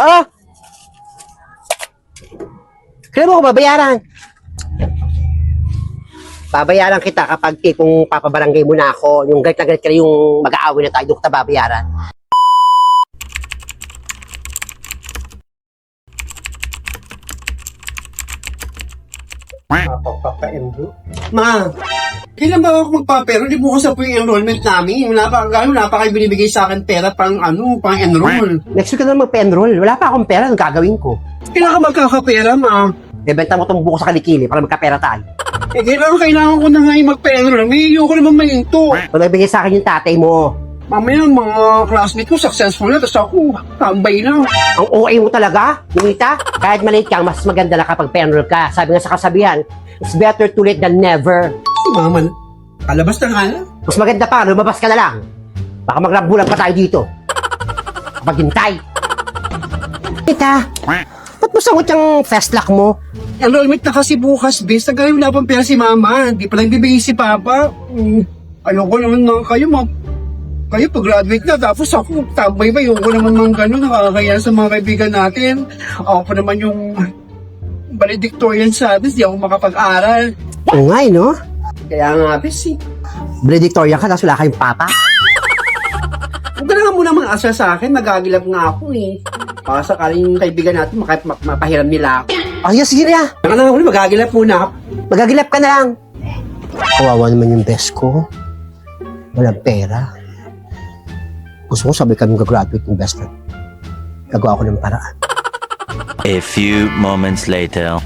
Oh! Kailan mo ko babayaran? Babayaran kita kapag tipong papabarangay mo na ako. Yung galit na galit ka na yung mag-aaway na tayo, doon kita babayaran. Papa-Endo? Ma, Kailan ba ako magpapero? Di bukas na po yung enrollment namin. Wala pa kayo binibigay sa akin pera pang enroll. next week ka na magpa-enroll. Wala pa akong pera, anong gagawin ko? Kailan ka magkakapera, ma? Ibenta mo itong buko sa kalikili para magkapera tayo. Kailangan ko na nga yung magpa-enroll. May iyo ko naman mahinto. Kung nagbigay sa akin yung tatay mo, Mamaya mga classmate ko successful na, tapos ako, tambay lang. ang OA mo talaga, Ninita, kahit maliit ka, mas maganda na kapag pa-enroll ka. Sabi nga sa kasabihan, it's better too late than never. Si mama, palabas na nga lang. Mas maganda pa, lumabas ka na lang. Baka magrambulan pa tayo dito. Maghintay. Ninita, ba't mo sangot yung fast lock mo? Enrollment na kasi bukas, bes. Tagay wala pang pera si mama. Hindi pa lang bibigay si papa. Ayoko naman na kayo pag-graduate na, tapos ako, tambay ba, yung ko naman mga gano'n, nakakaya sa mga kaibigan natin. Ako pa naman yung valedictorian sa atin, di ako makapag-aral. Oo nga, no? Kaya nga, bes, Valedictorian ka, tapos wala kayong papa. Huwag ka na nga muna mag-asa sa akin, nagagilap nga ako eh. Baka sakaling yung kaibigan natin, mapahiram nila ako. Oh, sige na. Baka na nga muna, magagilap muna ako. Magagilap ka na lang. Kawawa naman yung best ko. Walang pera. Gusto ko sabay kami mag-graduate yung best friend. Gagawa ko ng paraan. A few moments later.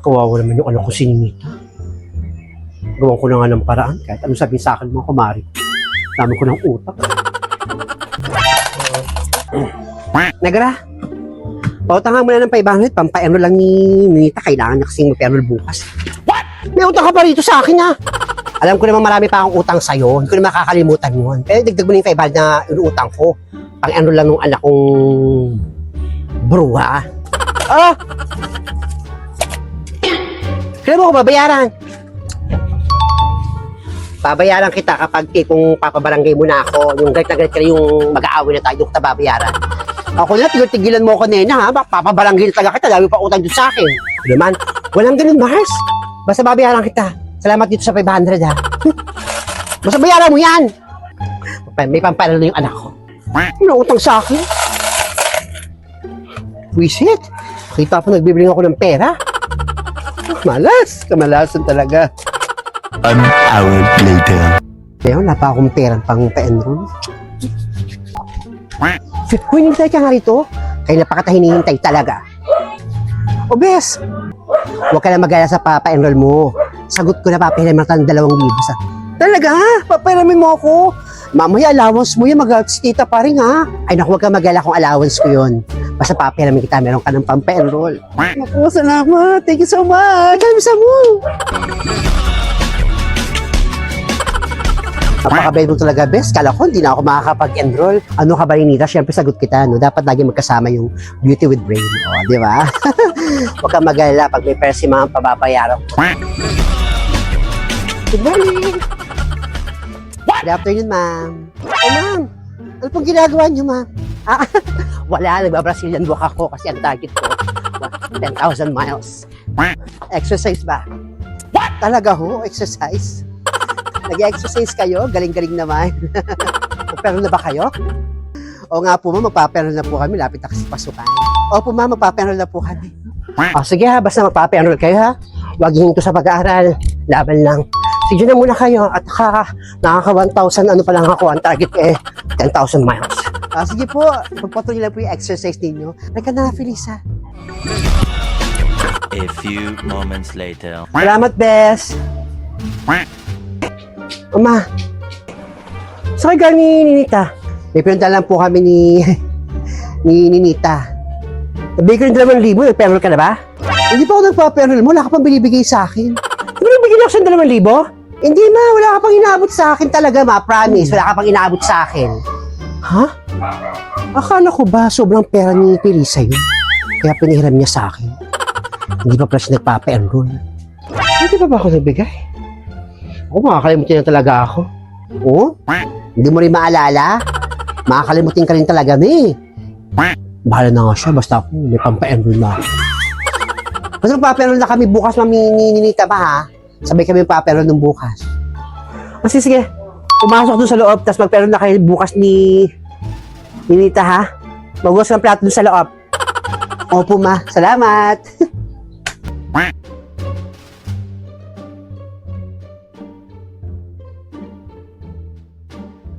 Kawawa naman yung anak ko si Ninita. Gawan ko na nga ng paraan. Kahit anong sabihin sa akin mga kumari. Dami ko ng utak. Nagra, pautang mo na ng 500. Pampa-enroll lang ni Ninita. Kailangan niya kasing mag-enroll bukas. What? May utang ka pa rito sa akin ha. Alam ko naman marami pa akong utang sa'yo. Hindi ko na makakalimutan yun. Pero dagdag mo na yung 500 na inuutang ko. Pang-enroll lang ng anak kong bruha. Ah! Kailan mo ko babayaran? Babayaran kita kapag tipong papabarangay mo na ako. Yung galit na galit ka na yung mag-aaway na tayo, doon kita babayaran. Ako na, tigilan mo ako nena ha. Papabarangay talaga kita, dami pa utang doon sa akin. Ano naman, walang ganun Mars. Basta babayaran kita. Salamat dito sa 500 ha. Basta bayaran mo yan. May pamparal na yung anak ko. Ano utang sa akin? Wisit. Kita po nagbibigay ako ng pera. Malas. Kamalasan talaga. An hour later. Kaya wala pa akong perang pang pa-enroll. Huy, hinihintay ka nga rito. Kaya napakata hinihintay talaga. O bes, huwag ka na mag-alala sa pa-enroll mo. Sagot ko na papahiram ng 2,000 sa... Talaga ha? Papahiramin mo ako? Mamaya allowance mo yan, mag-si tita pa rin ha? Ay naku, huwag ka mag-alala kung allowance ko yun. Basta papahiramin kita, meron ka ng pampa-enroll. Naku, salamat. Thank you so much. Kamisa mo. Napakabait mo talaga, bes. Kala ko, hindi na ako makakapag-enroll. Ano ka ba, Ninita? Siyempre, sagot kita, no? Dapat lagi magkasama yung beauty with brain. O, di ba? Huwag kang mag-alala pag may pera si ma'am, pababayaran ko. Good morning! Good afternoon, ma'am. Oh, ma'am. Ano pong ginagawa niyo, ma'am? Wala, nagba-Brazilian walk ako kasi ang target ko, 10,000 miles. Exercise ba? What? Talaga ho? Exercise? Nag-exercise kayo? Galing-galing naman. Magpero na ba kayo? O nga po ma'am, magpapenol na po kami. Lapit na kasi pasukan. Opo ma'am, magpapenol na po kami. O sige ha, basta magpapenol kayo ha. Huwag hinto sa pag-aaral. Laban lang. Sige na muna kayo. At nakaka 1,000 ano pa lang ako. Ang target ko 10,000 miles. Sige po, pagpatuloy lang po yung exercise ninyo. Nagka na, Felisa. A few moments later. Salamat, Bes. Oma, saan kayo ni Ninita? May pinunta lang po kami ni Ninita. Nabigay ko ng 2,000, nag-penroll ka na ba? Hindi pa ako nagpa-penroll mo, wala ka pang binibigay sa akin. Binibigyan ako sa 2,000? Hindi ma, wala ka pang inaabot sa akin talaga ma, promise, wala ka pang inaabot sa akin. Ha? Akala ko ba sobrang pera ni Felisa yun? Kaya pinahiram niya sa akin. Hindi pa pala siya nagpa-penroll. Hindi pa ba ako nagbigay? Ako, makakalimutin na talaga ako. Oo? Hindi mo rin maalala? Makakalimutin ka rin talaga, eh. Bahala na nga siya, basta ako may pampa-enroll na ako. Basta magpapa-enroll na kami bukas, mami Ninita pa ha. Sabay kami magpapa-enroll nung bukas. Kasi sige, pumasok doon sa loob, tapos magpa-enroll na kayo bukas ni Ninita ha. Magbukas ng plato doon sa loob. Opo ma, salamat.